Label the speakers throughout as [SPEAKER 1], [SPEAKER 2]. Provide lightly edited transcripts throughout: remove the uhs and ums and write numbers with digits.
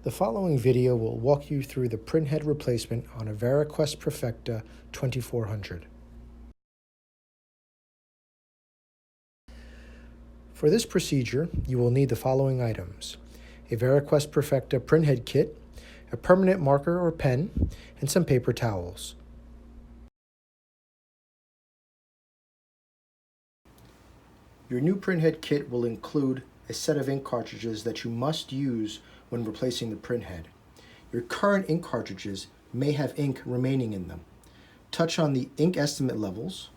[SPEAKER 1] The following video will walk you through the printhead replacement on a VariQuest Perfecta 2400. For this procedure, you will need the following items: a VariQuest Perfecta printhead kit, a permanent marker or pen, and some paper towels. Your new printhead kit will include a set of ink cartridges that you must use when replacing the printhead. Your current ink cartridges may have ink remaining in them. Touch on the ink estimate levels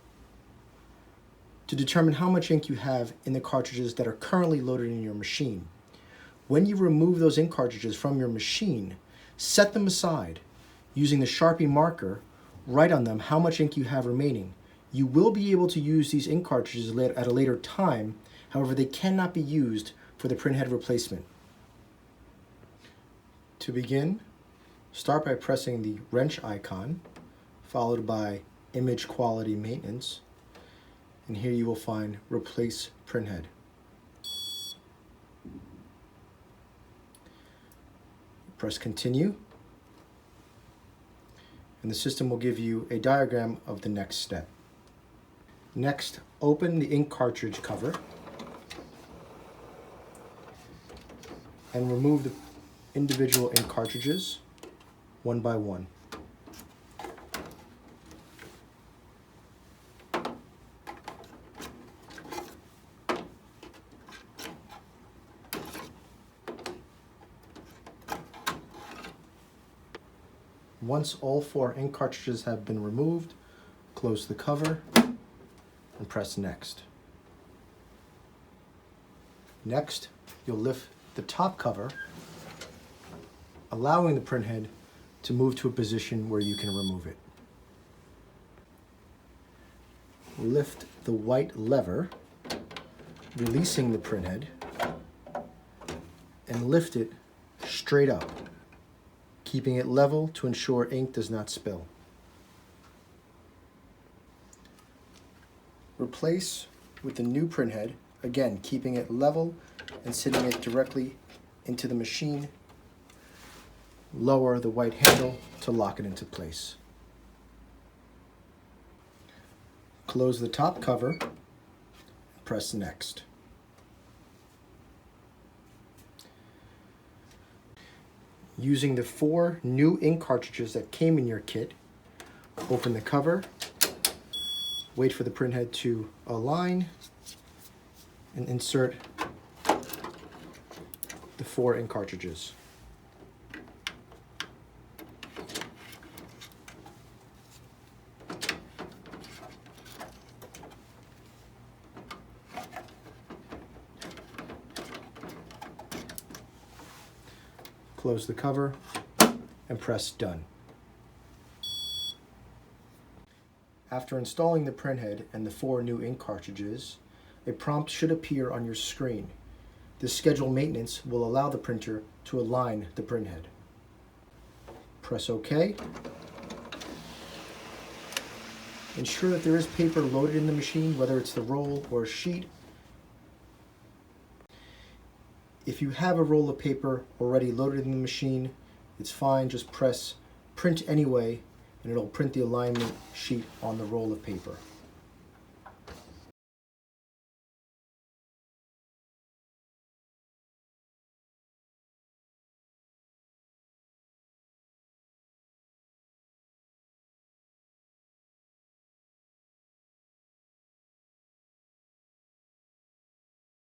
[SPEAKER 1] to determine how much ink you have in the cartridges that are currently loaded in your machine. When you remove those ink cartridges from your machine, set them aside. Using the Sharpie marker, write on them how much ink you have remaining. You will be able to use these ink cartridges at a later time, however they cannot be used for the printhead replacement. To begin, start by pressing the wrench icon, followed by Image Quality Maintenance, and here you will find Replace Printhead. Press Continue, and the system will give you a diagram of the next step. Next, open the ink cartridge cover and remove the individual ink cartridges one by one. Once all 4 ink cartridges have been removed, close the cover and press Next. Next, you'll lift the top cover, allowing the printhead to move to a position where you can remove it. Lift the white lever, releasing the printhead, and lift it straight up, keeping it level to ensure ink does not spill. Replace with the new printhead, again keeping it level and sitting it directly into the machine. Lower the white handle to lock it into place. Close the top cover, press Next. Using the 4 new ink cartridges that came in your kit, open the cover, wait for the printhead to align, and insert the 4 ink cartridges. Close the cover and press Done. After installing the printhead and the 4 new ink cartridges, a prompt should appear on your screen. This scheduled maintenance will allow the printer to align the printhead. Press OK. Ensure that there is paper loaded in the machine, whether it's the roll or a sheet. If you have a roll of paper already loaded in the machine, it's fine. Just press Print Anyway, and it'll print the alignment sheet on the roll of paper.